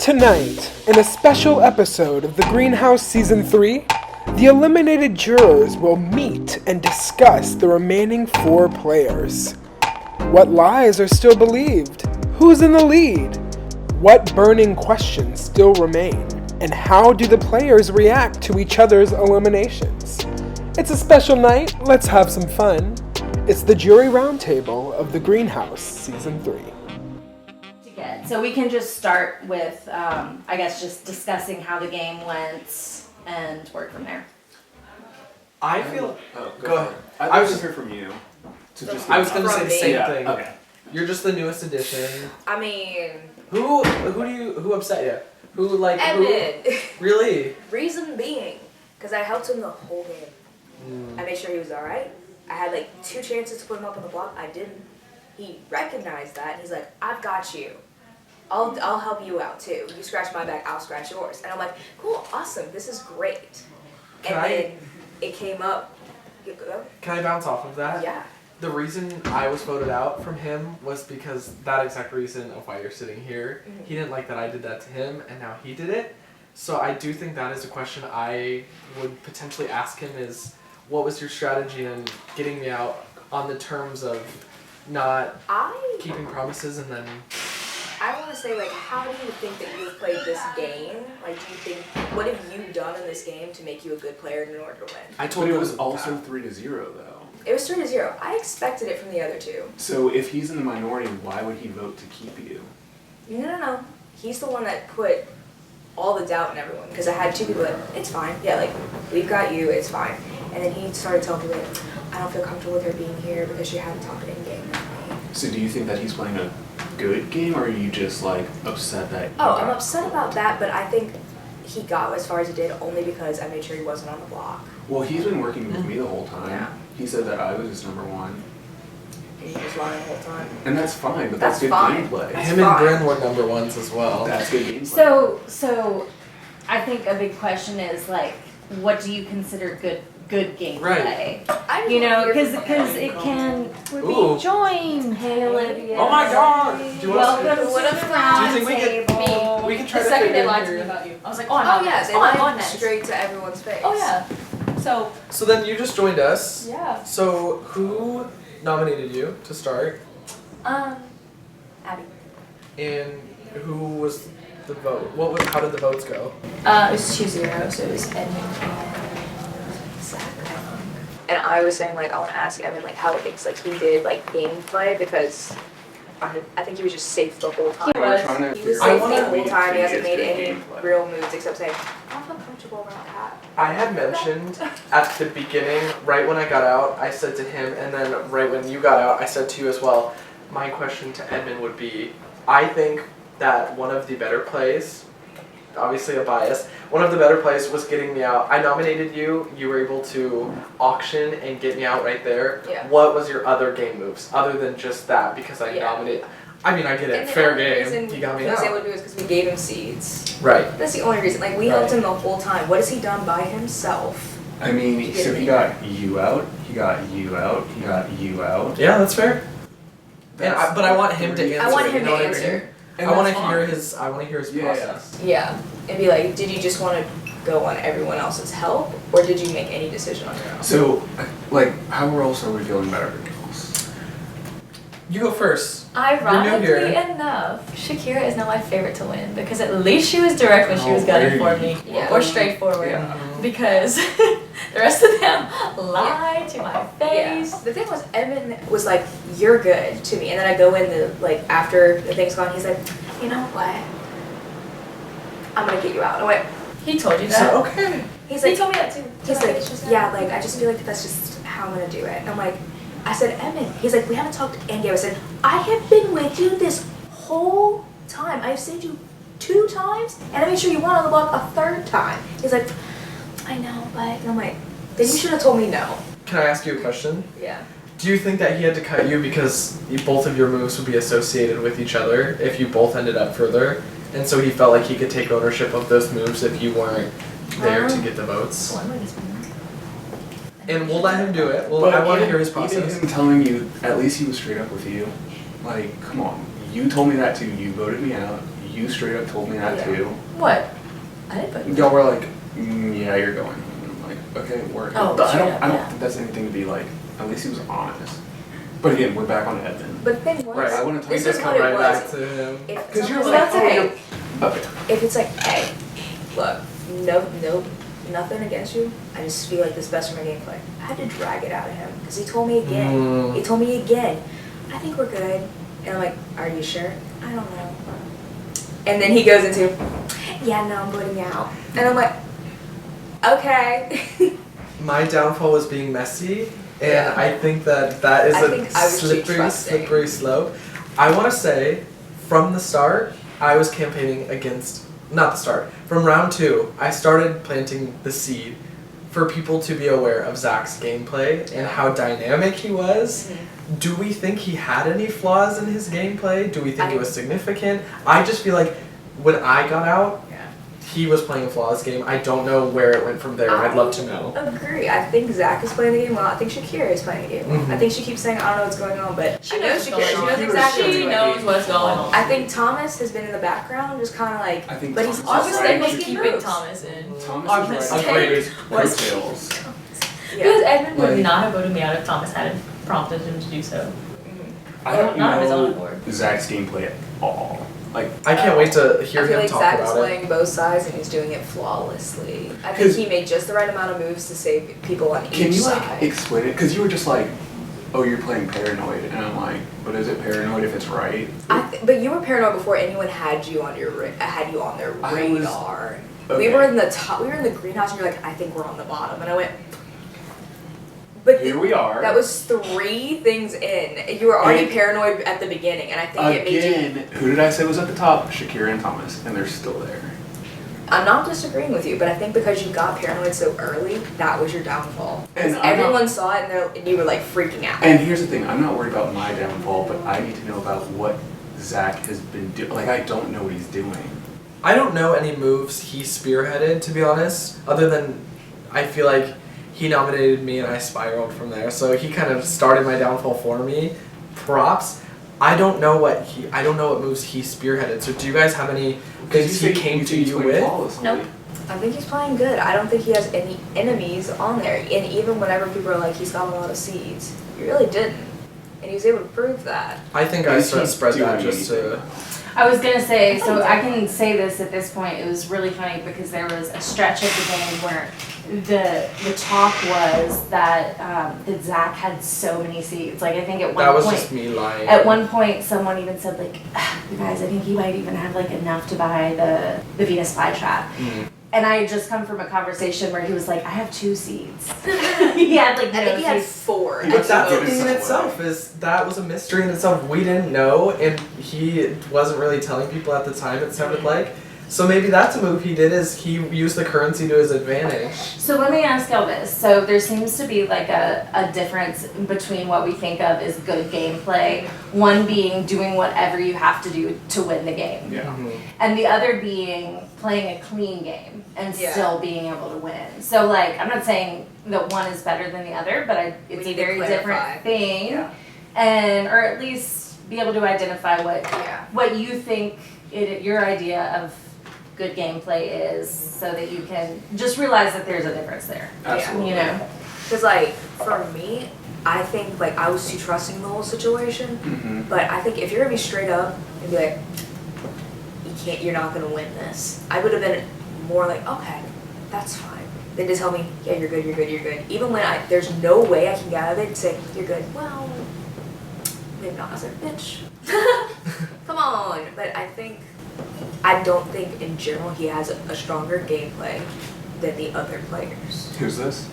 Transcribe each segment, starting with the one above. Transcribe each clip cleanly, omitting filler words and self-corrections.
Tonight, in a special episode of The Greenhouse Season 3, the eliminated jurors will meet and discuss the remaining 4 players. What lies are still believed? Who's in the lead? What burning questions still remain? And how do the players react to each other's eliminations? It's a special night, let's have some fun. It's the Jury Roundtable of The Greenhouse Season 3. So we can just start with, I guess, just discussing how the game went and work from there. I feel. Go ahead. I was just hear from you. I was going to say the same thing. Okay. You're just the newest addition. I mean, Who upset you? Who Evan. Really? Reason being, because I helped him the whole game. I made sure he was all right. I had like 2 chances to put him up on the block. I didn't. He recognized that. And he's like, "I've got you. I'll help you out too. You scratch my back, I'll scratch yours." And I'm like, "Cool, awesome. This is great." Then it came up. You go. Can I bounce off of that? Yeah. The reason I was voted out from him was because that exact reason of why you're sitting here. Mm-hmm. He didn't like that I did that to him, and now he did it. So I do think that is a question I would potentially ask him is, what was your strategy in getting me out on the terms of not keeping promises and then... I want to say, like, how do you think that you've played this game? Like, do you think, what have you done in this game to make you a good player in order to win? I told you it was also 3-0 though. It was 3-0. I expected it from the other 2. So if he's in the minority, why would he vote to keep you? No. He's the one that put all the doubt in everyone. Because I had 2 people that, it's fine. Yeah, like, we've got you, it's fine. And then he started telling me, like, I don't feel comfortable with her being here because she hadn't talked in game with me. So do you think that he's playing a good game, or are you just like upset that? I'm upset about that, but I think he got as far as he did only because I made sure he wasn't on the block. Well, he's been working with me the whole time. Yeah. He said that I was his number 1. And he was lying the whole time. And that's fine, but That's that's good fine. gameplay. That's Him fine. and Brynne were number 1s as well. That's good gameplay. So I think a big question is, like, what do you consider good gameplay? Right. I You know, because because it can... Ooh. Join! Hey, Olivia. Oh my god! Do you want Welcome to What if the Do you think we could- Roundtable. we can try The to second fit they in lied to here. me about you, I was like, oh, I'm on Oh yeah, next. they Oh, I'm on lied next. straight to everyone's face. Oh yeah. So So then you just joined us. yeah. So who nominated you to start? Abby. And who was the vote? How did the votes go? It was 2-0, so it was Edmund and Zach. And I was saying, like, I want to ask Evan, like, how he thinks, like, he did, like, gameplay, because I think he was just safe the whole time. We're trying to He was figure safe out the what whole we time. He think hasn't is made good any gameplay. real moves except saying, I don't feel comfortable around Pat. I had mentioned at the beginning, right when I got out, I said to him, and then right when you got out, I said to you as well, my question to Edmund would be, I think that one of the better plays, obviously a bias, one of the better plays was getting me out. I nominated you, you were able to auction and get me out right there. Yeah. What was your other game moves, other than just that, because I nominated, I mean, I get it, And the fair only game, reason you got me he was able out. to do it is because we gave him seeds. Right. That's the only reason. Like, we helped him the whole time. What has he done by himself? I mean, so he got you out, he got you out, he got you out. Yeah, that's fair. But I want him to answer. I want him you know to what I mean? answer. And I want that's to fine. hear his. I want to hear his Yeah, process. Yeah. And be like, did you just want to go on everyone else's help, or did you make any decision on your own? So, like, how else are we feeling about everything else? You go first. Ironically here. enough, Shakira is now my favorite to win because at least she was direct when she was gunning for me, Yeah. or straightforward. Yeah. Because the rest of them lied to my Yeah. face. The thing was, Evan was like, "You're good" to me, and then I go in after the thing's gone. He's like, "You know what? I'm gonna get you out." I went. He told you that. So okay. He's He like, told me that too. he's Tonight, like, it's just yeah, like I just feel like that's just how I'm gonna do it. And I'm like, I said, Evan. He's like, we haven't talked in game. I said, I have been with you this whole time. I've saved you 2 times, and I made sure you won on the block a 3rd time. He's like, I know, but and I'm like, then you should have told me no. Can I ask you a question? Yeah. Do you think that he had to cut you because both of your moves would be associated with each other if you both ended up further, and so he felt like he could take ownership of those moves if you weren't there to get the votes? And we'll let him do it. Well, I want to hear his Even process. him telling you, at least he was straight up with you. Like, come on. You told me that too. You voted me out. you straight up told me that Yeah. too. What? I didn't put you. Y'all were like, yeah, you're going. And I'm like, okay, work. Oh, But straight up, I don't yeah. think that's anything to be like. At least he was honest. But again, we're back on Edmund. But the thing was, Right, I wouldn't tell this you is to what come it right was. back to him. If Because you're someone like, was oh, okay. you're. Okay. if it's like, hey, look, no, nothing against you. I just feel like this is best for my gameplay. I had to drag it out of him because he told me again. Mm. He told me again. I think we're good. And I'm like, are you sure? I don't know. And then he goes into, yeah, no, I'm putting out. And I'm like, okay. My downfall was being messy, and Yeah. I think that is I a think I was too trusting. slippery slope. I want to say, from the start, I was campaigning against, not the start, from round 2, I started planting the seed for people to be aware of Zach's gameplay and how dynamic he was. Mm-hmm. Do we think he had any flaws in his gameplay? Do we think I- it was significant? I just feel like when I got out, Yeah. he was playing a flawless game. I don't know where it went from there. I'd love to know. Agree. I think Zach is playing the game well. I think Shakira is playing the game well. Mhm. I think she keeps saying, I don't know what's going on, but She I know knows what's Shakira. going She on. knows exactly what's She going on. knows what's going on. I think Thomas has been in the background, just kind of like, I think but he's Thomas also is Also, right. they making was keeping moves. Thomas in. Thomas Our is right. mistake was Coattails. Because Edmund would Like- not have voted me out if Thomas hadn't prompted him to do so. I don't Not of his own know accord. Zach's gameplay at all. Like, I can't wait to hear I feel him like talk Zach is about it. playing both sides and he's doing it flawlessly. I think 'Cause- he made just the right amount of moves to save people on can each you side. like explain it? Because you were just like, oh, you're playing paranoid, and I'm like, but is it paranoid if it's right? But you were paranoid before anyone had you on your had you on their I was- radar. Okay. We were in the top. We were in the greenhouse, and you're like, I think we're on the bottom, and I went. But Here we are. that was 3 things in. You were already And- paranoid at the beginning, and I think it made you. Again, who did I say was at the top? Shakira and Thomas, and they're still there. I'm not disagreeing with you, but I think because you got paranoid so early, that was your downfall. And Because I'm not- everyone saw it, and you were like freaking out. And here's the thing, I'm not worried about my downfall, but I need to know about what Zach has been doing. Like, I don't know what he's doing. I don't know any moves he spearheaded, to be honest, other than I feel like he nominated me and I spiraled from there. So he kind of started my downfall for me. Props. I don't know what moves he spearheaded. So do you guys have any things he came to you with? Nope. I think he's playing good. I don't think he has any enemies on there. And even whenever people are like, he's got a lot of seeds, he really didn't. And he was able to prove that. I think I Is he spread that doing just to... I was gonna say, so I can say this at this point, it was really funny because there was a stretch of the game where the talk was that Zach had so many seeds. Like I think at one That was point, just me lying. at one point someone even said like, you guys, I think he might even have like enough to buy the Venus flytrap. Mhm. And I had just come from a conversation where he was like, I have 2 seeds. He had like I think he no had seeds. 4. But that's the Give it thing in some itself is that was a mystery in itself. We didn't know, and he wasn't really telling people at the time. It sounded like. So maybe that's a move he did is he used the currency to his advantage. So let me ask y'all this. So there seems to be like a difference between what we think of as good gameplay. One being doing whatever you have to do to win the game. Yeah. And the other being playing a clean game and Yeah. still being able to win. So like, I'm not saying that one is better than the other, but it's We a need to very clarify. different thing. Yeah. And, or at least be able to identify Yeah. what you think your idea of good gameplay is so that you can just realize that there's a difference there. Absolutely. You know? Because, like, for me, I think, like, I was too trusting in the whole situation. Mm-hmm. But I think if you're going to be straight up and be like, you're not going to win this, I would have been more like, okay, that's fine. Then to tell me, yeah, you're good, you're good, you're good. Even when there's no way I can get out of it and say, you're good. Well, maybe not. I was like, bitch, come on. But I don't think in general he has a stronger gameplay than the other players. Who's this?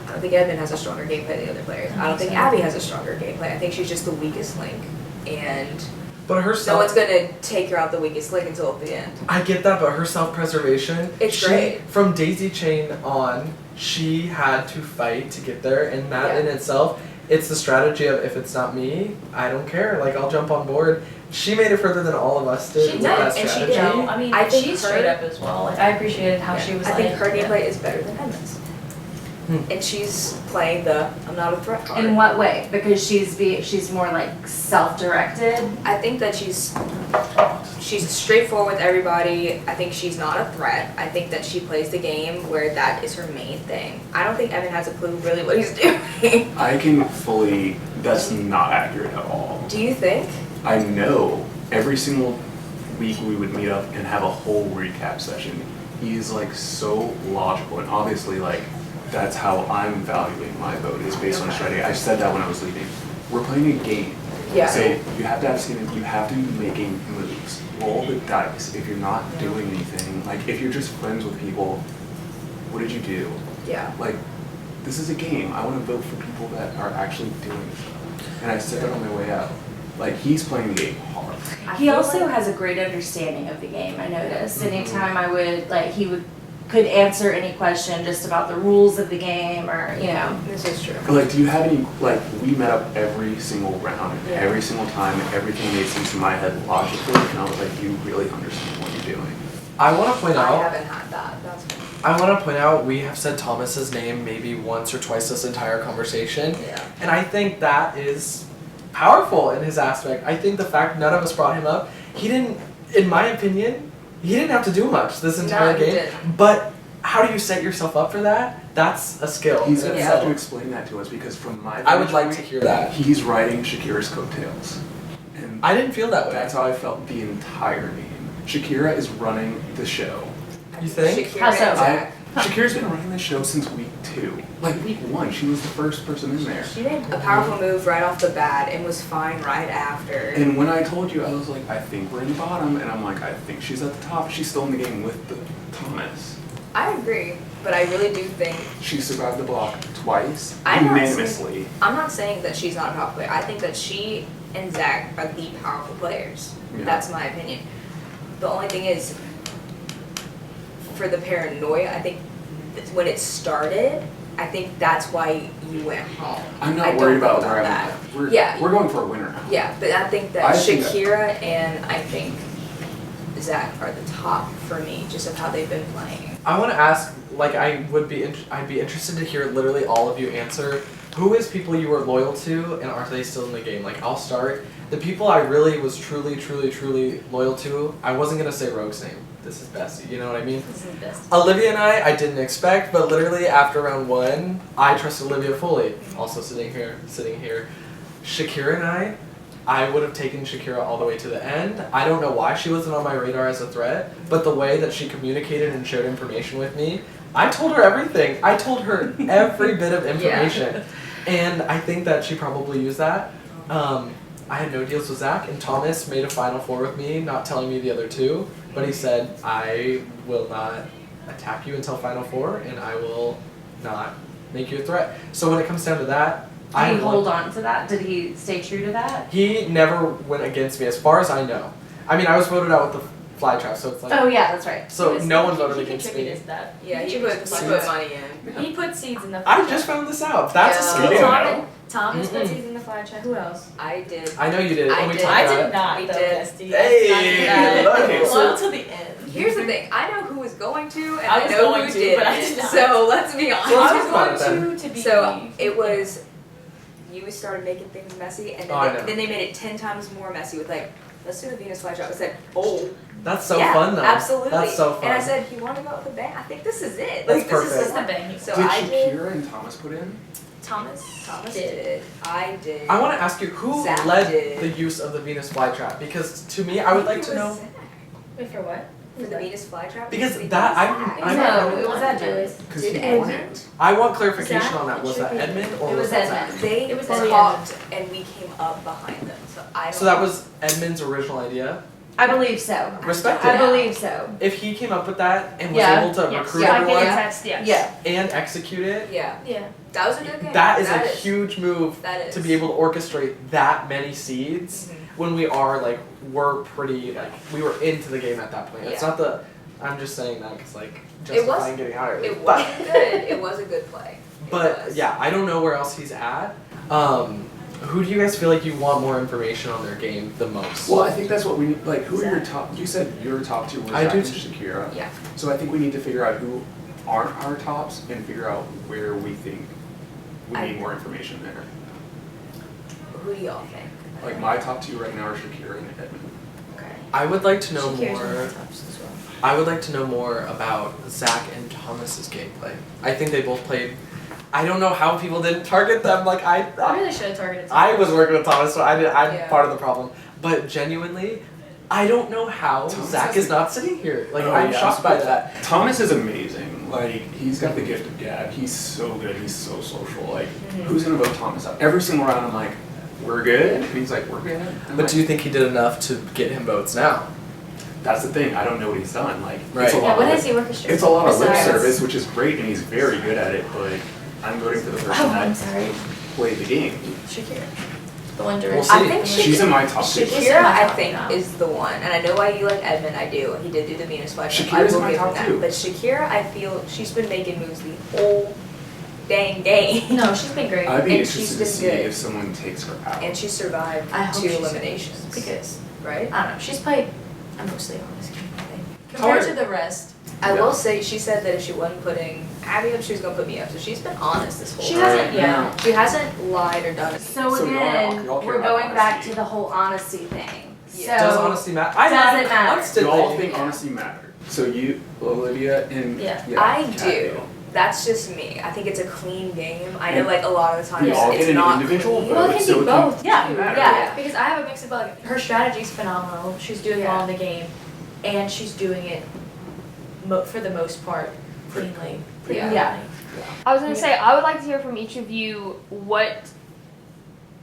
I don't think Edmund has a stronger gameplay than the other players. I don't think Abby has a stronger gameplay. I think she's just the weakest link. And But her no one's gonna take her out the weakest link until the end. I get that, but her self-preservation. It's great. From Daisy Chain on, she had to fight to get there, and that in itself, it's the strategy of if it's not me, I don't care. Like I'll jump on board. She made it further than all of us did She with did, that and she strategy. did. I mean, I think she's her- straight up as well. Like I appreciated how she was I like. think her gameplay is better than Edmund's. and she's playing the I'm not a threat card. In what way? Because she's more like self-directed. I think that she's straightforward with everybody. I think she's not a threat. I think that she plays the game where that is her main thing. I don't think Evan has a clue really what he's doing. I can fully, that's not accurate at all. Do you think? I know every single week we would meet up and have a whole recap session. He's like so logical, and obviously like that's how I'm valuing my vote is based on strategy. I said that when I was leaving. We're playing a game. Yeah. Say you have to have skin, you have to be making moves. Roll the dice. If you're not doing anything, like if you're just friends with people, what did you do? Yeah. Like, this is a game. I want to vote for people that are actually doing stuff. And I said that on my way out. Like, he's playing the game hard. He also has a great understanding of the game, I noticed. Anytime I would, like, could answer any question just about the rules of the game or, you know. This is true. But, like, do you have any, like, we met up every single round, Yeah. every single time, everything made sense in my head logically, and I was like, you really understand what you're doing. I want to point I out. haven't had that. That's fine. I want to point out we have said Thomas's name maybe once or twice this entire conversation, Yeah. and I think that is powerful in his aspect. I think the fact none of us brought him up, he didn't, in my opinion, he didn't have to do much this entire No, he game. didn't. But how do you set yourself up for that? That's a skill. He's in going to itself. have to explain that to us because from my I would vantage like to point, hear that. he's riding Shakira's coattails. And I didn't feel that way. that's how I felt the entire game. Shakira is running the show. You think? Shakira How so? and Zach. Shakira's been running the show since week 2. Like week 1, she was the first person in there. She made a powerful move right off the bat and was fine right after. And when I told you, I was like, I think we're in the bottom, and I'm like, I think she's at the top. She's still in the game with the Thomas. I agree, but I really do think She survived the block twice, I'm not unanimously. I'm not saying that she's not a powerful player. I think that she and Zach are the powerful players. Yeah. That's my opinion. The only thing is, for the paranoia, I think when it started, I think that's why you went home. I'm not I don't worried know about where I'm that. at. We're, Yeah. we're going for a winner now. Yeah, but I think that I think that- Shakira and I think Zach are the top for me, just of how they've been playing. I want to ask, like, I'd be interested to hear literally all of you answer. Who is people you were loyal to, and are they still in the game? Like, I'll start. The people I really was truly loyal to. I wasn't gonna say Rogue's name. This is Bessie. You know what I mean? This is the best. Olivia and I didn't expect, but literally after round 1, I trusted Olivia fully. Also sitting here. Shakira and I would have taken Shakira all the way to the end. I don't know why she wasn't on my radar as a threat, but the way that she communicated and shared information with me, I told her everything. I told her every bit of information. And I think that she probably used that. I had no deals with Zach, and Thomas made a Final Four with me, not telling me the other two, but he said, I will not attack you until Final Four, and I will not make you a threat. So when it comes down to that, Did he hold on to that? Did he stay true to that? He never went against me, as far as I know. I mean, I was voted out with the fly trap, so it's like... Oh yeah, that's right. So no one voted He against me. contributed to that. Yeah, He he put contributed to money the in. He put seeds in the I fly just trap. found this out. That's a Yeah. skill. Thomas- Thomas put Mm-mm. seeds in the fly trap. Who else? I did. I know you did. I and we did. talked I about did it. not, We though, did. bestie. Hey, I look. did not. Loyal to the end. Here's the thing. I know who was going to, and I I, was know going who to, did but I it. did not. So let's be honest. Well, I talk about it was going to be. So it was, you started making things messy, and then, Oh, I know. then they made it 10 times more messy with like, let's do the Venus flytrap. I said, oh, That's so yeah, fun, though. absolutely. That's so fun. And I said, you want to go with the bang? I think this is it. That's Like perfect. this This is is the bang. So Did I did. Shakira and Thomas put in? Thomas did. I did. I want to ask you, who Zach led did. the use of the Venus flytrap? Because to me, I would like to know... Wait, for what? For the Venus flytrap. Because I think that- it I'm- was Zach. I'm- No, it was Edmund. Because Did he Edmund? won it. I want clarification Zach? on that. Was that Edmund or It was that Edmund. Zach? They It was talked, and we came up behind them. So I don't. So that was Edmund's original idea? I believe so. Respect I it. believe so. If he came up with that and was Yeah. able to Yes. recruit Yeah, I everyone get text, yes. Yeah. and execute it, Yeah, Yeah. that was a good game. that is a huge move That is. to be able to orchestrate that many seeds Mhm. when we are like, we're pretty, like, we were into the game at that point. It's Yeah. not the, I'm just saying that because, like, It was- justifying getting out early. It But, was good. It was a good play. It but was. yeah, I don't know where else he's at. Who do you guys feel like you want more information on their game the most? Well, I think that's what we need. Like, who are your top? You said your top 2 were I Zach do and too. Shakira. Yeah. So I think we need to figure out who aren't our tops and figure out where we think we need more information there. Who do y'all think? Like my top 2 right now are Shakira and Edmund. Okay. I would like to know Shakira's one of more. my tops as well. I would like to know more about Zach and Thomas's gameplay. I think they both played. I don't know how people didn't target them. Like I really should have targeted. I was working with Thomas, so I'm Yeah. part of the problem. But genuinely, I don't know how Thomas Zach has is the- not sitting here. Like Oh, I'm yeah, shocked by so that. Thomas is amazing. Like he's got the gift of gab. He's so good. He's so social. Like who's gonna vote Thomas out? Every single round I'm like, we're good. And he's like, we're good. I'm But like, do you think he did enough to get him votes now? that's the thing. I don't know what he's done. Like Right. it's a Yeah, lot. what of, has he orchestrated? It's a lot of lip Besides- service, which is great, and he's very good at it. But I'm voting for the person Oh, I'm that sorry. played the game. Shakira. The one We'll direction. see. I think She's in my top 2. Shakira, I top think, now. is the one. And I know why you like Edmund, I do. He did do the Venus flytrap. Shakira's I will my give him top that. 2. But Shakira, I feel she's been making moves the whole dang game. No, she's been great. I'd be And she's interested to been see good. if someone takes her out. And she survived I hope 2 she's eliminations. Because, Right? I don't know, she's played mostly on this game, I think. Compared to the rest. I Yeah. will say, she said that if she wasn't putting Abby up, she was going to put me up. So she's been honest this whole She time. hasn't, yeah. She hasn't lied or done it. So So y'all- again, y'all care we're about going back honesty. to the whole honesty thing. Yeah. So Does honesty matter? does it matter? constantly. You all think honesty mattered. So you, Olivia, and Yeah. I Kat do. That's just me. I think it's a clean game. I know, And like, a lot of the times we all it's get an not individual clean. vote. Well, it can so be it can- both. Yeah, matter. yeah. Because I have a mix of like her strategy's phenomenal. She's doing Yeah. well in the game, and she's doing it for the most part cleanly. Yeah. Yeah. I was gonna say, I would like to hear from each of you what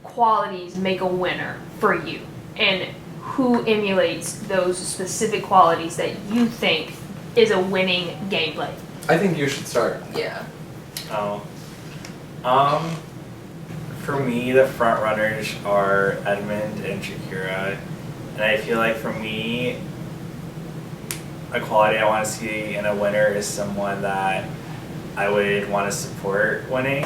qualities make a winner for you, and who emulates those specific qualities that you think is a winning gameplay. I think you should start. Yeah. Oh. For me, the front runners are Edmund and Shakira. And I feel like for me, a quality I want to see in a winner is someone that I would want to support winning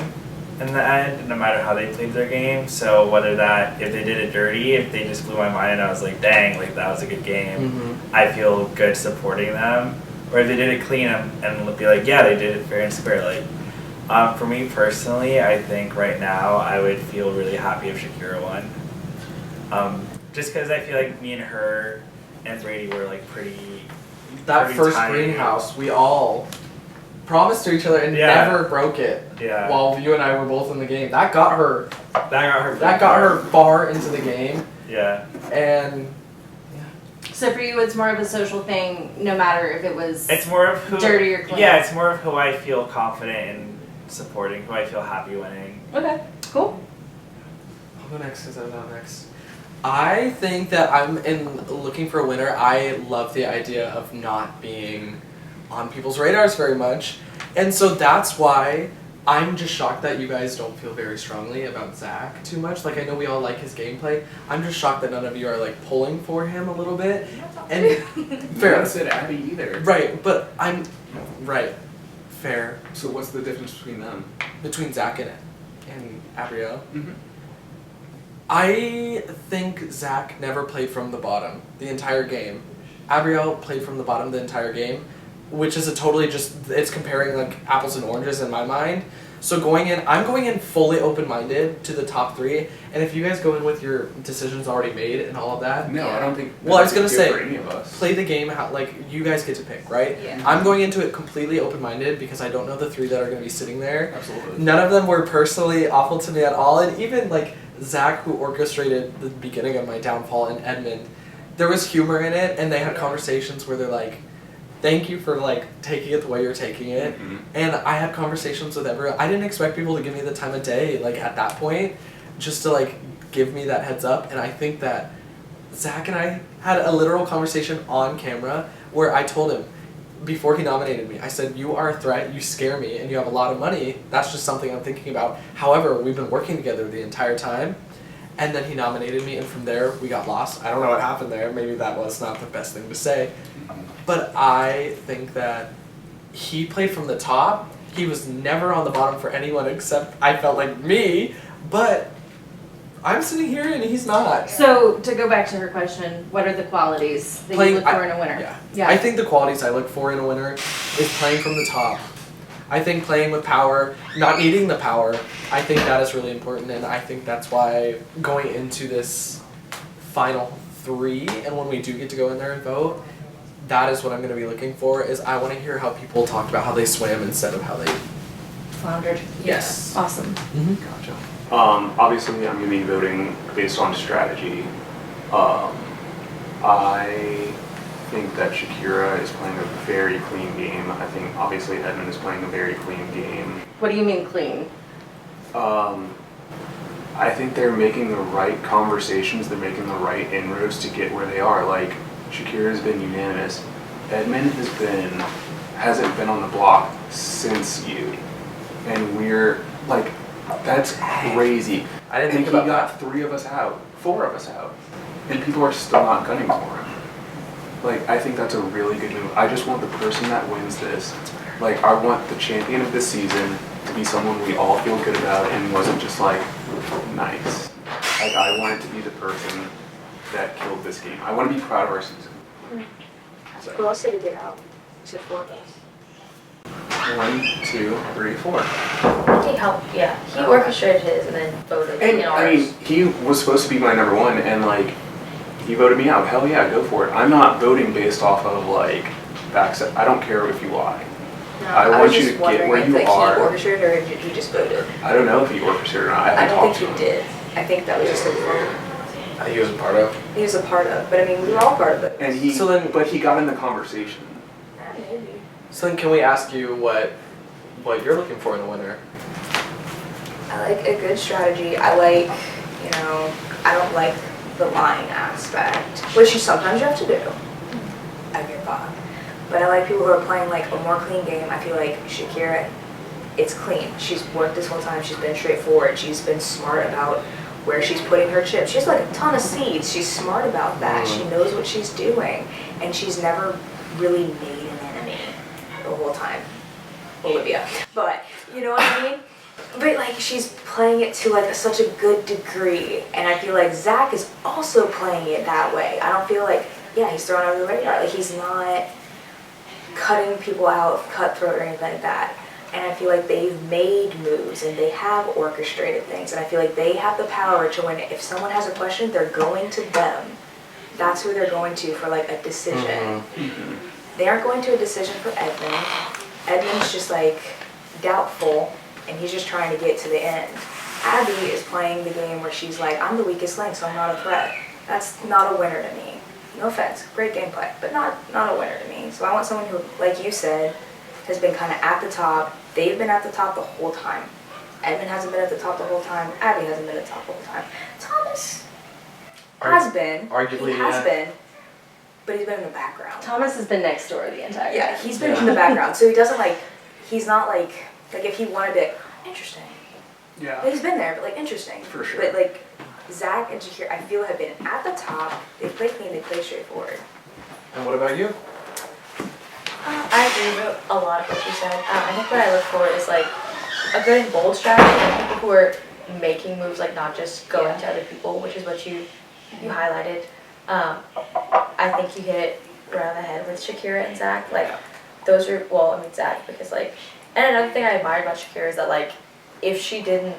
in the end, no matter how they played their game. So whether that, if they did it dirty, if they just blew my mind and I was like, dang, like that was a good game, Mm-hmm. I feel good supporting them. Or if they did it clean and be like, yeah, they did it fair and square. Like, for me personally, I think right now I would feel really happy if Shakira won. Just because I feel like me and her and Brady were like pretty. That Pretty first tiny. greenhouse, we all promised to each other and Yeah. never broke it. Yeah. While you and I were both in the game, that got her. That got her. That got her far into the game, Yeah. and So for you, it's more of a social thing, no matter if it was It's more of who. dirty or clean. Yeah, it's more of who I feel confident in supporting, who I feel happy winning. Okay, cool. I'll go next because I'm not next. I think that I'm in looking for a winner. I love the idea of not being on people's radars very much, and so that's why I'm just shocked that you guys don't feel very strongly about Zach too much. Like I know we all like his gameplay. I'm just shocked that none of you are like pulling for him a little bit. And Fair. fair, said Abby either. right? But I'm right. Fair So what's the difference between them? between Zach and Abrielle. Mm-hmm. I think Zach never played from the bottom the entire game. Abrielle played from the bottom the entire game, which is a totally it's comparing like apples and oranges in my mind. So I'm going in fully open-minded to the top 3, and if you guys go in with your decisions already made and all of that, No, I don't think. Well, I was that's gonna good say, for any of us. play the game how like you guys get to pick, right? Yeah. I'm going into it completely open-minded because I don't know the 3 that are going to be sitting there. Absolutely. None of them were personally awful to me at all, and even like Zach, who orchestrated the beginning of my downfall, and Edmund, there was humor in it, and they had conversations where they're like, thank you for like taking it the way you're taking it. Mhm. And I had conversations with everyone. I didn't expect people to give me the time of day like at that point, just to like give me that heads up. And I think that Zach and I had a literal conversation on camera where I told him before he nominated me, I said, you are a threat, you scare me, and you have a lot of money. That's just something I'm thinking about. However, we've been working together the entire time. And then he nominated me, and from there we got lost. I don't know what happened there. Maybe that was not the best thing to say. But I think that he played from the top. He was never on the bottom for anyone except I felt like me. But I'm sitting here and he's not. So to go back to her question, what are the qualities that Playing- you look for in a winner? Yeah. I think the qualities I look for in a winner is playing from the top, I think playing with power, not needing the power, I think that is really important, and I think that's why going into this final 3, and when we do get to go in there and vote, that is what I'm going to be looking for, is I want to hear how people talked about how they swam instead of how they... Floundered. Yes. Awesome. Gotcha. Obviously, I'm going to be voting based on strategy. I think that Shakira is playing a very clean game. I think obviously Edmund is playing a very clean game. What do you mean clean? I think they're making the right conversations, they're making the right inroads to get where they are. Like, Shakira has been unanimous. Edmund hasn't been on the block since you. And we're, like, that's crazy. I didn't think about he got 3 of us out, 4 of us out. And people are still not gunning for him. Like, I think that's a really good move. I just want the person that wins this. Like, I want the champion of this season to be someone we all feel good about and wasn't just like, nice. Like, I want it to be the person that killed this game. I want to be proud of our season. Who else did he get out? Is it 4 of us? 1, 2, 3, 4. He helped, yeah. He orchestrated his and then voted And in I ours. mean, he was supposed to be my number 1, and like, he voted me out. Hell yeah, go for it. I'm not voting based off of like facts. I don't care if you lie. No, I was want you just to get wondering where if, you like, are. he orchestrated or did he just voted? I don't know if he orchestrated or not. I haven't don't talked think he to him. did. I think that was just a vote He was a part of. he was a part of. But I mean, we were all part of it. And he, So then- but he got in the conversation. Maybe. So then can we ask you what you're looking for in a winner? I like a good strategy. I like, I don't like the lying aspect, which sometimes you have to do. I get that. But I like people who are playing like a more clean game. I feel like Shakira, it's clean. She's worked this whole time. She's been straightforward. She's been smart about where she's putting her chips. She has like a ton of seeds. She's smart about that. She knows what she's doing. And she's never really made an enemy the whole time. Olivia. But, you know what I mean? But like she's playing it to like such a good degree, and I feel like Zach is also playing it that way. I don't feel like, yeah, he's thrown over the radar. Like he's not cutting people out, cutthroat or anything like that. And I feel like they've made moves and they have orchestrated things, and I feel like they have the power to when if someone has a question, they're going to them. That's who they're going to for like a decision. They aren't going to a decision for Edmund. Edmund's just like doubtful. And he's just trying to get to the end. Abby is playing the game where she's like, I'm the weakest link, so I'm not a threat. That's not a winner to me. No offense, great gameplay, but not a winner to me. So I want someone who, like you said, has been kind of at the top. They've been at the top the whole time. Edmund hasn't been at the top the whole time. Abby hasn't been at the top the whole time. Thomas has been. Arguably, he has been, but he's been in the background. Thomas has been next door the entire time. Yeah, he's been in the background, so he doesn't like, he's not like if he wanted to be like, interesting. Yeah. Like, he's been there, but like interesting. For sure. But like Zach and Shakira, I feel have been at the top. They play clean, they play straightforward. And what about you? I agree with a lot of what you said. I think what I look for is like a good and bold strategy, and people who are making moves, like not just going to other people, which is what you highlighted. I think you hit it right on the head with Shakira and Zach. Like those are, well, I mean Zach, because like, and another thing I admired about Shakira is that like if she didn't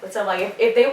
with some, like if there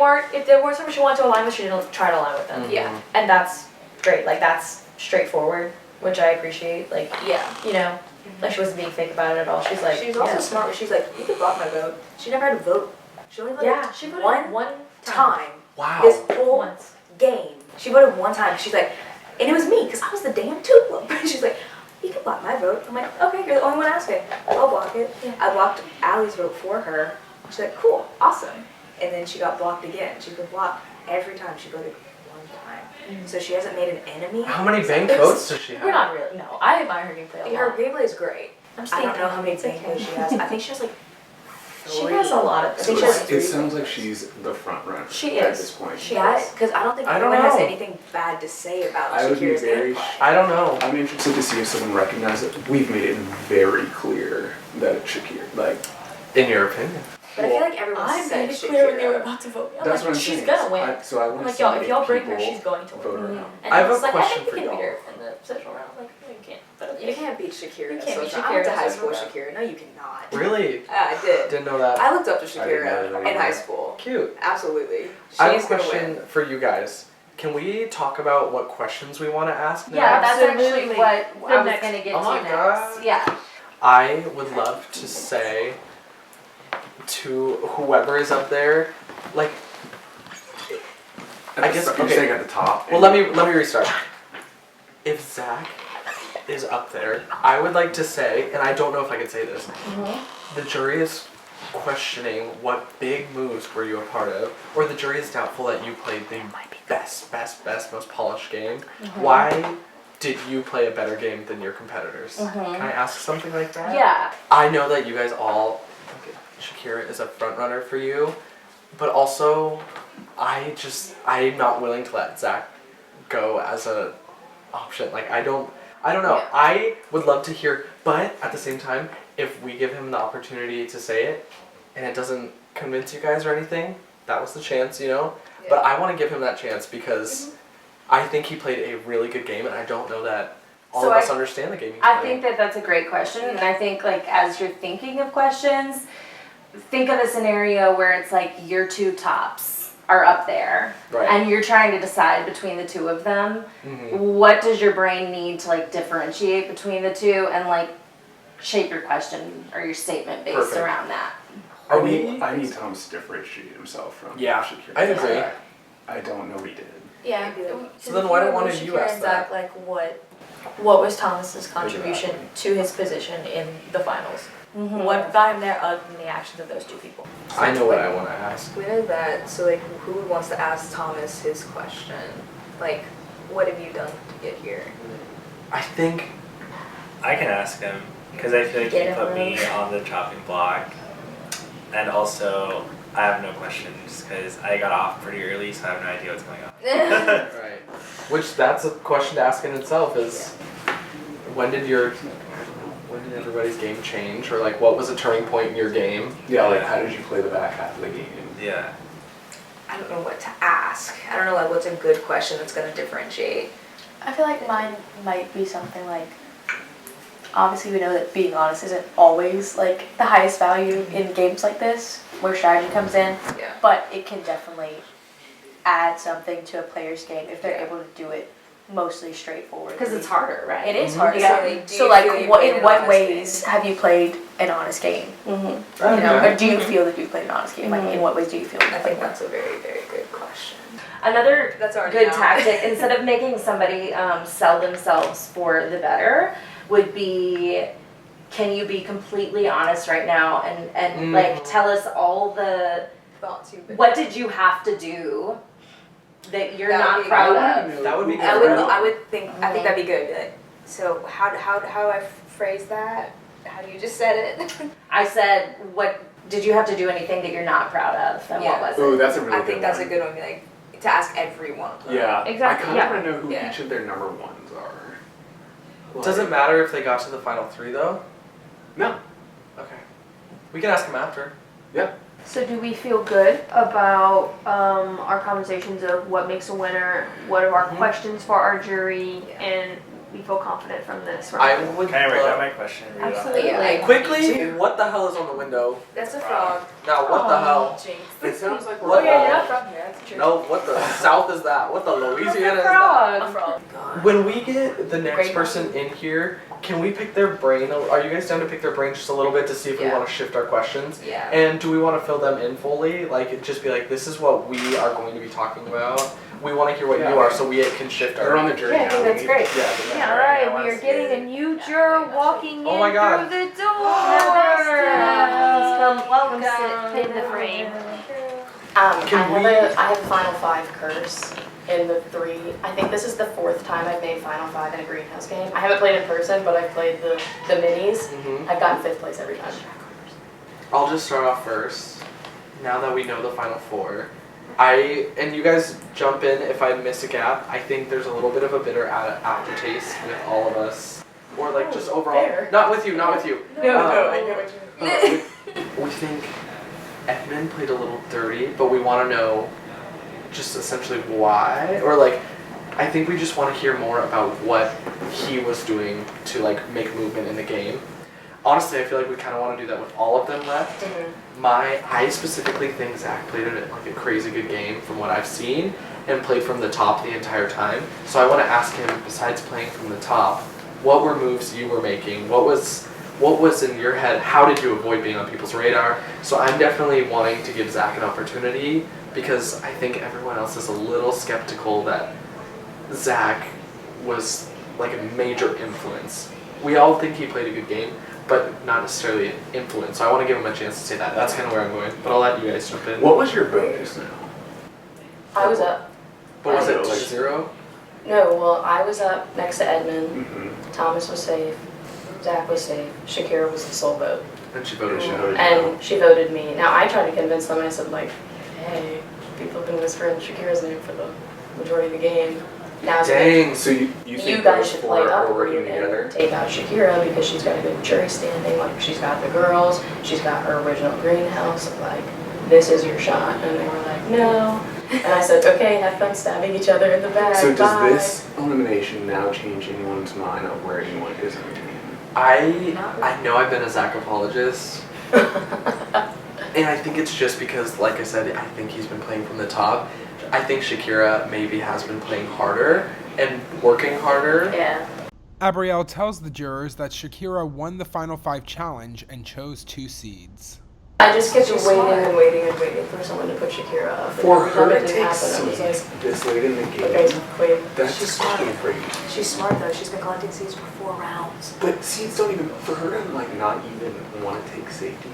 weren't someone she wanted to align with, she didn't try to align with them. Yeah. And that's great. Like that's straightforward, which I appreciate. Like Yeah. like she wasn't being fake about it at all. She's like She's also smart where she's like, you could block my vote. She never had to vote. She only voted she voted one time. Wow. This whole once. game. She voted one time. She's like, and it was me, because I was the damn tulip. She's like, you can block my vote. I'm like, okay, you're the only one asking. I'll block it. Yeah. I blocked Allie's vote for her. She's like, cool, awesome. And then she got blocked again. She's been blocked every time she voted one time. So she hasn't made an enemy. How many banked It's- votes does she have? We're not really. No, I admire her gameplay a Her lot. gameplay is great. I'm just I don't know how many it's bank okay. votes she has. I think she has like She 3. has a lot of. I think So she has it 3. sounds like she's the front runner She at is. this point. She That, is. because I don't think I don't anyone has know. anything bad to say about I would be Shakira's very- gameplay. I don't know. I'm interested to see if someone recognizes it. We've made it very clear that it's Shakira. Like, In your opinion. But I feel like everyone I said made it clear when they were Shakira. about to vote. I'm that's like, what I'm she's saying. gonna win. So I want I'm to like, see y'all, if y'all bring her, people she's going to vote win. her out. And I have I was a like, I question think you for can beat y'all. her in the sectional round. Like, no, you can't. But okay. You can't beat Shakira. You can't so beat it's not- I went to Shakira, high so school no. Shakira. No, you cannot. Really? I did. Didn't know that. I looked up to I didn't know Shakira that in either. high school. Cute. Absolutely. She's I have a gonna question win. for you guys. Can we talk about what questions we want to ask now? Yeah, that's actually Absolutely. what I was next- gonna get Oh to my next. God. Yeah. I would love to say to whoever is up there, like, I guess- You're okay. saying at the top. well, let me restart. If Zach is up there, I would like to say, and I don't know if I can say this, the jury is questioning what big moves were you a part of, or the jury is doubtful that you played the best, most polished game. Why did you play a better game than your competitors? Can I ask something like that? Yeah. I know that you guys all, okay, Shakira is a front runner for you, but also, I'm not willing to let Zach go as a option. Like, I don't know. Yeah. I would love to hear, but at the same time, if we give him the opportunity to say it, and it doesn't convince you guys or anything, that was the chance, you know? But I want to give him that chance because I think he played a really good game, and I don't know that all So of us I- understand the game he's I playing. think that that's a great question, and I think like as you're thinking of questions, think of a scenario where it's like your two tops are up there, Right. and you're trying to decide between the two of them. Mhm. What does your brain need to like differentiate between the two, and like shape your question or your statement based Perfect. around that? Are I need Thomas to differentiate himself from Yeah, Shakira. I agree. I don't know what he did. Yeah. So then why don't one of you ask that? Like what was Thomas's contribution to his position in the finals? What got him there other than the actions of those two people? I know what I want to ask. We know that. So like, who wants to ask Thomas his question? Like, what have you done to get here? I think I can ask him because I feel like Get he him, put me Rose. on the chopping block, and also I have no questions because I got off pretty early, so I have no idea what's going on. right. Which that's a question to ask in itself is when did everybody's game change, or like what was a turning point in your game? Yeah, like how did you play the back half of the game? Yeah. I don't know what to ask. I don't know like what's a good question that's gonna differentiate. I feel like mine might be something like, obviously we know that being honest isn't always like the highest value in games like this, where strategy comes in, Yeah. but it can definitely add something to a player's game if they're able to do it mostly straightforward. Because it's harder, right? It is hard. So, Yeah. like, do So you like, feel you what played in an what honest ways game? have you played an honest game? Mm-hmm. You know, Okay. or do you feel that you played an honest game? Like, in what ways do you feel you I played think one? that's a very, very good question. Another That's already good out. tactic, instead of making somebody sell themselves for the better, would be, can you be completely honest right now and like tell us all the, Thoughts you've been. what did you have to do that you're That would not be proud good. of? That would be good. I would. right? I would think. I think that'd be good. Like, so how do I phrase that? How do you just said it? I said, what, did you have to do anything that you're not proud of, and what Yeah. was Oh, it? that's a really I good think that's a one. good one. Like to ask everyone. Yeah, Exactly, I kind yeah. of want to know who Yeah. each of their number ones are. Does it matter if they got to the final three though? No. Okay. We can ask them after. Yeah. So do we feel good about our conversations of what makes a winner, what are our questions for our jury, and we feel confident from this? I Right? would Can I write down love- my question? and read it off? Absolutely. Yeah. quickly. What the hell is on the window? That's a frog. Now what the hell? Jinx. It sounds like What we're the- all. you're not from here. That's true. No, what the South is that? What the Louisiana is that? A frog. When we get the next Great. person in here, can we pick their brain? Are you guys down to pick their brain just a little bit to see if we Yeah. want to shift our questions? Yeah. And do we want to fill them in fully? Like, just be like, this is what we are going to be talking about. We want to hear what Yeah. you are, so we can shift They're on our. the jury Yeah, I now. think We that's need- great. Yeah. the Yeah, next- alright, I we are wanna getting see a new juror walking Oh my in God. through the door. Welcome, Sit in the frame. Can I have Final Five curse in the 3. I think this is the 4th time I've made Final Five in a greenhouse game. I haven't played in person, but I've played the minis. Mhm. I've gotten 5th place every time. I'll just start off first. Now that we know the final four, and you guys jump in if I miss a gap. I think there's a little bit of a bitter aftertaste with all of us, or like just overall. fair. Not with you, not with you. I get what you mean. We think Edmund played a little dirty, but we want to know just essentially why, or like, I think we just want to hear more about what he was doing to like make movement in the game. Honestly, I feel like we kind of want to do that with all of them left. I specifically think Zach played it like a crazy good game from what I've seen and played from the top the entire time. So I want to ask him, besides playing from the top, what were moves you were making? What was in your head? How did you avoid being on people's radar? So I'm definitely wanting to give Zach an opportunity because I think everyone else is a little skeptical that Zach was like a major influence. We all think he played a good game, but not necessarily an influence. So I want to give him a chance to say that. That's kind of where I'm going. But I'll let you guys jump in. What was your bonus now? I was up. What was it, Like 0? No, well, I was up next to Edmund. Mm-hmm. Thomas was safe. Zach was safe. Shakira was the sole vote. And she voted And she voted me. Now, I tried to convince them. I said, like, hey, people have been whispering Shakira's name for the majority of the game. Now, Dang. So you think you guys should those play four up are working and together? take out Shakira because she's got a good jury standing. Like, she's got the girls. She's got her original greenhouse. Like, this is your shot. And they were like, no. And I said, okay, have fun stabbing each other in the back. So does Bye. this elimination now change anyone's mind on where anyone is in the game? I know I've been a Zach apologist. And I think it's just because, like I said, I think he's been playing from the top. I think Shakira maybe has been playing harder and working harder. Yeah. Abrielle tells the jurors that Shakira won the Final 5 challenge and chose 2 seeds. I just kept waiting for someone to put Shakira up. And For every time her it to didn't take happen, I was like, seeds this late in the okay, game, wait. that's She's just smart. fucking crazy. She's smart though. She's been collecting seeds for 4 rounds. But seeds don't even, for her to like not even want to take safety,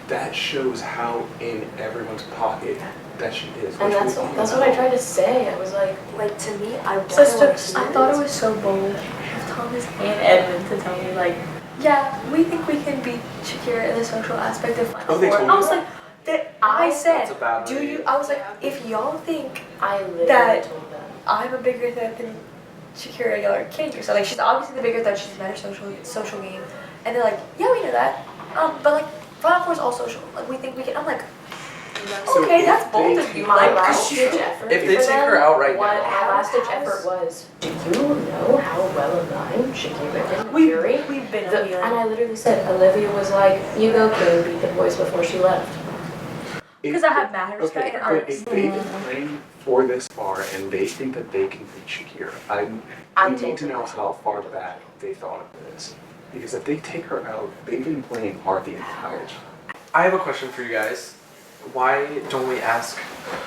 that shows how in everyone's pocket that she is. And that's what I tried to say. I was like, To me, I thought it was so bold of Thomas and Edmund to tell me, like, yeah, we think we can beat Shakira in the social aspect of Final Oh, they Four. told I you was that? like, I said, That's a bad do read. you, I was like, if y'all think I literally That- told them. I'm a bigger threat than Shakira, y'all are kidding. So like, she's obviously the bigger threat, she's a better social game. And they're like, yeah, we know that. But like, Final Four is all social. Like, we think we can, I'm like, So okay, if that's bold they of you, My Mike. last ditch effort. If they for take them, her out right what now- my last ditch effort was, do you know how well aligned Shakira and the jury? We've been And I literally said, Olivia was like, you go King, beat the boys before she left. Because I have mad respect Okay, and but honest. if they've been playing for this far and they think that they can beat Shakira, I'm we need to taking know this. how far back they thought of this. Because if they take her out, they've been playing hard the entire time. I have a question for you guys. Why don't we ask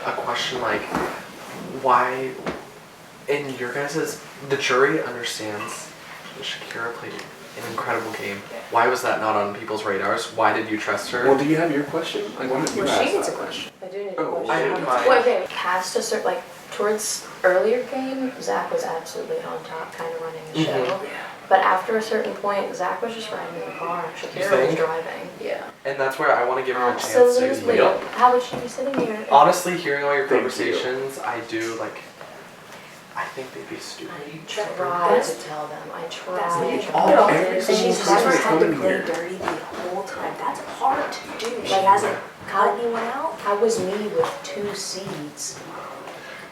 a question like, why, in your guys', the jury understands that Shakira played an incredible game. Why was that not on people's radars? Why did you trust her? Well, do you have your question? Like, why don't you Well, ask she needs that a question? I do need a Oh, question. I have mine. Well, okay, past a certain, like, towards earlier game, Zach was absolutely on top, kind of running the show. But after a certain point, Zach was just riding in the car. Shakira was think? driving. Yeah. And that's where I want to give her a chance Absolutely. to. How would she be sitting here? Honestly, hearing all your Thank you. conversations, I do like. I think they'd be stupid. Tried to tell them. I tried. all- every And single she's person never that's had to coming play here. dirty the whole time. That's hard to do. She hasn't cut anyone out. I was me with 2 seeds.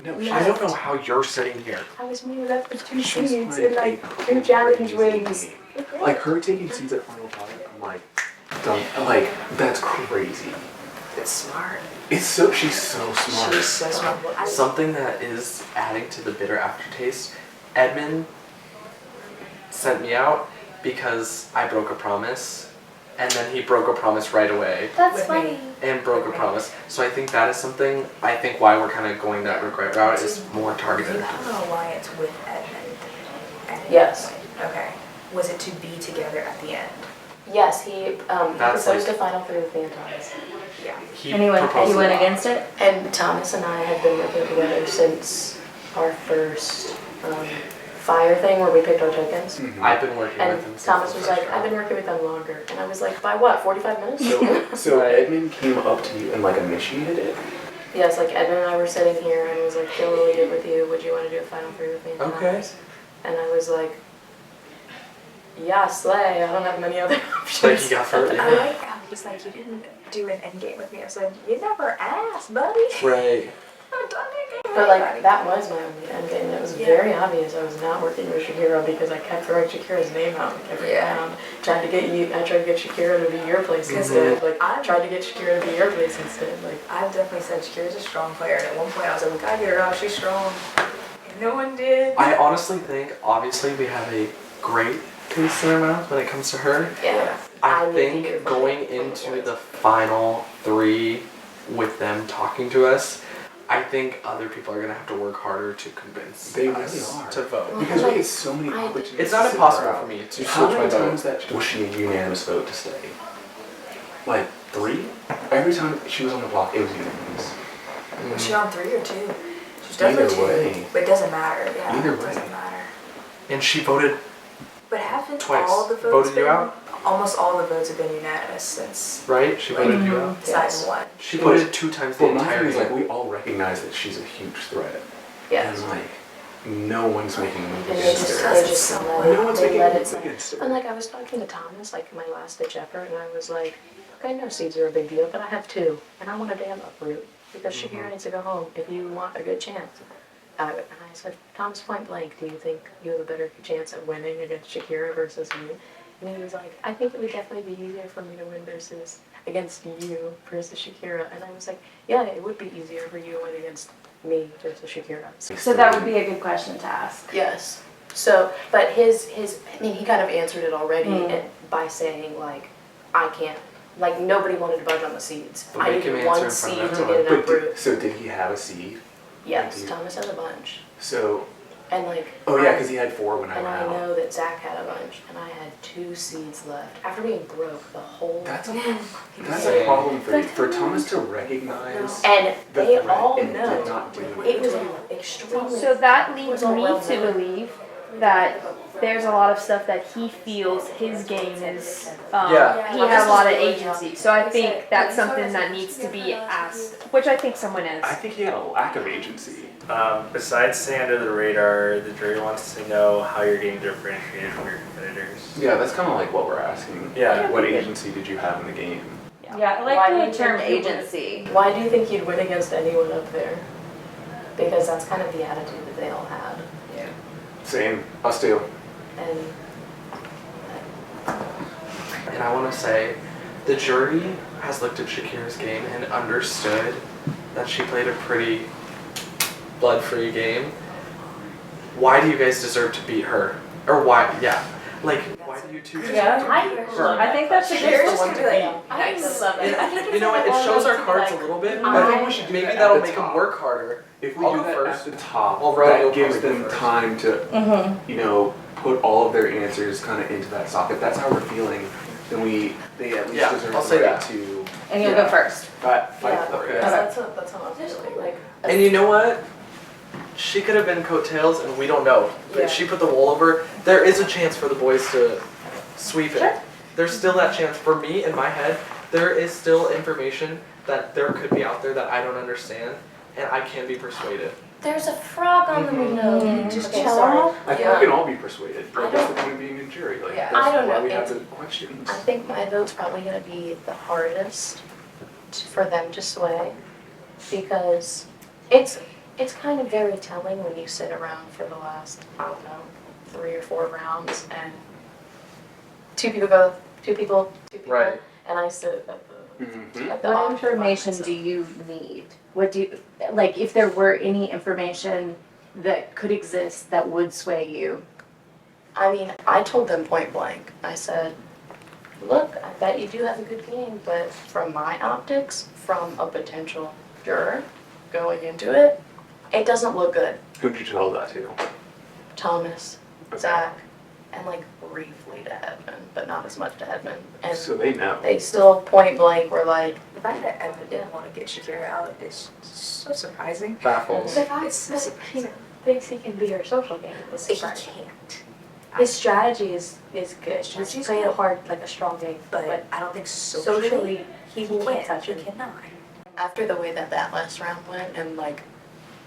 No, I don't know how you're sitting here. I was me with 2 she's seeds playing and like a 2 challenge crazy wins. game. Like her taking seeds at Final Five, I'm like, done. Like that's crazy. It's smart. It's so she's so smart. She's so smart. Something that is adding to the bitter aftertaste. Edmund sent me out because I broke a promise, and then he broke a promise right away That's With funny. me. and broke a promise. So I think that is something. I think why we're kind of going that regret route is more You targeted. have an alliance with Edmund. And- Yes. Okay. Was it to be together at the end? Yes, he That's proposed like- a final 3 with me and Thomas. Yeah. He And he went proposed a lot. against it? And Thomas and I have been working together since our first fire thing where we picked our tokens. Mhm. I've been working with him. And since Thomas the was first like, I've round. been working with them longer. And I was like, by what, 45 minutes? So Edmund came up to you and like initiated it. Yes, like Edmund and I were sitting here and was like, feel really good with you. Would you want to do a final 3 with me and Okay. Thomas? And I was like, yeah, slay. I don't have many other options. Like he got hurt. I Yeah. like how he's like, you didn't do an end game with me. I was like, you never asked, buddy. Right. I've done that game But like, that was my only endgame, and it was very obvious I was not working with Shakira because I kept throwing Shakira's name out every round. I tried to get Shakira to be your place instead. Like, I tried to get Shakira to be your place instead. Like, I've definitely said Shakira's a strong player, and at one point I was like, we gotta get her out, she's strong. And no one did. I honestly think, obviously, we have a great taste in our mouth when it comes to her. yeah. I need to think hear from going you. into the final 3 with them talking to us, I think other people are gonna have to work harder to convince They really us are. to vote. Because we get so many opportunities. It's not to sit impossible her for out. me to How switch my many vote. times that was she a unanimous vote to stay? Like 3? Every time she was on the block, it was unanimous. Was she on 3 or 2? She's Either definitely 2. way. But it doesn't matter. Yeah, Either it way. doesn't matter. And she voted But haven't twice. all the votes Voted you been, out? almost all the votes have been unanimous since right? She voted you out. besides one. She voted 2 times the But my entire thing is, game. like, we all recognize that she's a huge threat. Yes. And, like, no one's making moves And they against just, her. they just let No it, one's they making let it moves slide. against her. And like, I was talking to Thomas, like, in my last ditch effort, and I was like, okay, no, seeds are a big deal, but I have 2, and I want a damn uproot, because Shakira needs to go home if you want a good chance. And I said, Thomas, point blank, do you think you have a better chance at winning against Shakira versus me? And he was like, I think it would definitely be easier for me to win against you versus Shakira. And I was like, yeah, it would be easier for you to win against me versus Shakira. So that would be a good question to ask. Yes. So, but his, I mean, he kind of answered it already by saying, like, I can't, like, nobody wanted to budge on the seeds. But I make him needed answer one in front seed of to everyone. get an But did, uproot. so did he have a seed? Yes, Thomas has a bunch. So, And, like, oh yeah, because he had 4 when I and went I out. know that Zach had a bunch, and I had 2 seeds left. After being broke the whole That's a time. problem for Thomas to recognize. And the they threat all and did know. not do It was extremely. So that leads it was all me well to known. believe that there's a lot of stuff that he feels his game is, Yeah. he has a lot of agency. So I think that's something that needs to be asked, which I think someone is. I think he had a lack of agency. Besides staying under the radar, the jury wants to know how you're getting differentiated from your competitors. Yeah, that's kind of like what we're asking. Yeah. What agency did you have in the game? Yeah, I Why like do the you term think you would- agency. Why do you think you'd win against anyone up there? Because that's kind of the attitude that they all had. Same. Us too. And And I want to say, the jury has looked at Shakira's game and understood that she played a pretty blood-free game. Why do you guys deserve to beat her? Or why? Yeah. Like, why do you two deserve Yeah, to beat her? I think that's a She's good the one to beat. Nice. Love it. You know what? It shows our cards a little bit, I think but we should do maybe that at that'll the make them top. work harder. If we I'll do go that first. at the top, Well, Riley will that gives probably them go first. time to, you know, put all of their answers kind of into that sock. If that's how we're feeling, then they at least Yeah, deserve I'll the say right that. to And you'll go first. fight yeah, for it. that's how I'm feeling. Like, And you know what? She could have been coattails, and we don't know. Yeah. She put the wool over. There is a chance for the boys to sweep it. Sure. There's still that chance. For me, in my head, there is still information that there could be out there that I don't understand, and I can be persuaded. There's a frog on the window. Just Okay, chill sorry. out. I think Yeah. we can all be persuaded. I Like, that's don't- the point of being a jury. Like, Yeah. that's I don't why know. we have It's- the questions. I think my vote's probably going to be the hardest for them to sway because it's kind of very telling when you sit around for the last, I don't know, 3 or 4 rounds and two people, Right. and I sit at the, Mhm. at the What off information myself. do you need? What do you, like, if there were any information that could exist that would sway you? I mean, I told them point blank. I said, look, I bet you do have a good game, but from my optics, from a potential juror going into it, it doesn't look good. Who'd you tell that to? Thomas, Okay. Zach, and like briefly to Edmund, but not as much to Edmund. And So they know. they still point blank were like, The fact that Edmund didn't want to get Shakira out is so surprising. Baffles. It's so he surprising. thinks he can be her social game. It's He surprising. can't. His strategy is good. He's Strategy's playing cool. a hard, like a strong game. But I don't think socially he he can't touch He it. cannot. After the way that last round went and like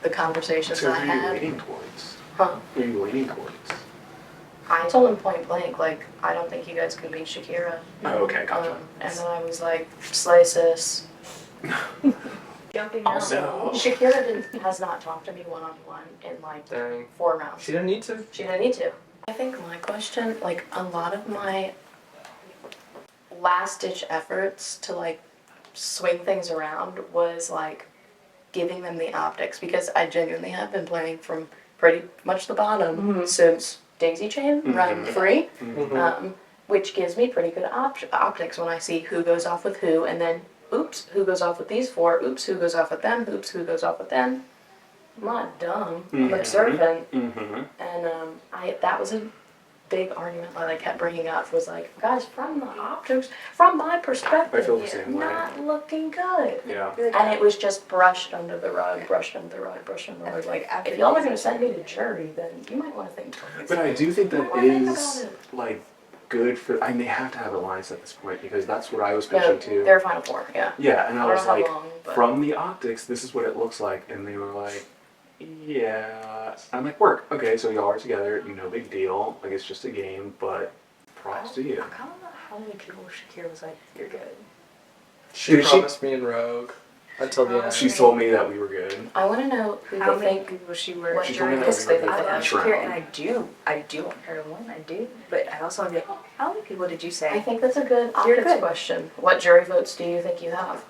the conversations So I who are you had, leaning towards? huh? Who are you leaning towards? I told him point blank, like, I don't think you guys can beat Shakira. Oh, okay, gotcha. And then I was like, slay sis. jumping out. No. Shakira has not talked to me one-on-one in like Dang. 4 rounds. She didn't need to. She didn't need to. I think my question, like a lot of my last-ditch efforts to like swing things around was like giving them the optics, because I genuinely have been playing from pretty much the bottom since Daisy Chain, Run Free, which gives me pretty good optics when I see who goes off with who, and then oops, who goes off with these 4, oops, who goes off with them, oops, who goes off with them. I'm not dumb, I'm observant, and that was a big argument that I kept bringing up, was like, guys, from the optics, from my perspective, I feel the same way. not looking good. Yeah. And it was just brushed under the rug, brushed under the rug, brushed under the rug. Like, if y'all are gonna send me to jury, then you might want to think twice. But I do think that What do you think is about it? like good for. I mean, they have to have alliance at this point, because that's what I was No, pitching to. they're Final Four, yeah. Yeah, and I I don't was know how like, long, but- from the optics, this is what it looks like, and they were like, yeah. I'm like, work. Okay, so y'all are together. No big deal. Like, it's just a game, but props to you. I kind of know how many people Shakira was like, you're good. She Did she- promised me in Rogue until the end. She told me that we were good. I want to know who How they many think. people she were? What She told me that because we were they good I for love each Shakira, round. and I do want her to win. I do, but I also want to be like, how many people did you I say? think that's a good You're optics good. question. What jury votes do you think you have?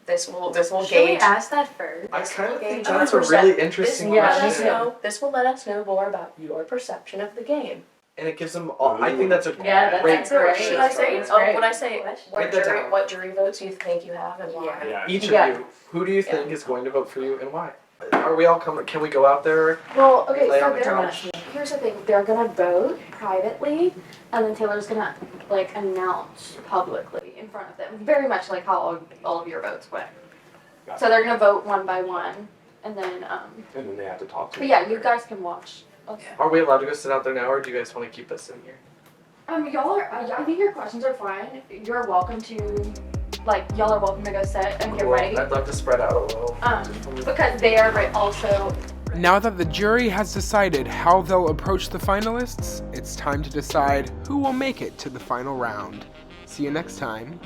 This will Should we gauge. ask that first? I kind of think Okay, that's a 100%. really interesting question. This will let us know more about your perception of the game. And it gives them all. I think that's a Yeah, great that's great. question. Should I say? That's Oh, great. would I say Write what that jury? down. What jury votes you think you have and why? Yeah. Yeah. Each Yeah. of you, who do you think is going to vote for you and why? Are we all coming? Can we go out there? Well, okay, Lay so on the they're couch. here's the thing, they're gonna vote privately, and then Taylor's gonna, like, announce publicly in front of them, very much like how all of your votes went. So they're gonna vote one by one, and then, And then they have to talk to but me. yeah, you guys can watch. Are we allowed to go sit out there now, or do you guys want to keep us in here? Y'all are, I think your questions are fine, you're welcome to, like, y'all are welcome to go sit and get Cool. ready. I'd love to spread out a little. Because they are also, Now that the jury has decided how they'll approach the finalists, it's time to decide who will make it to the final round. See you next time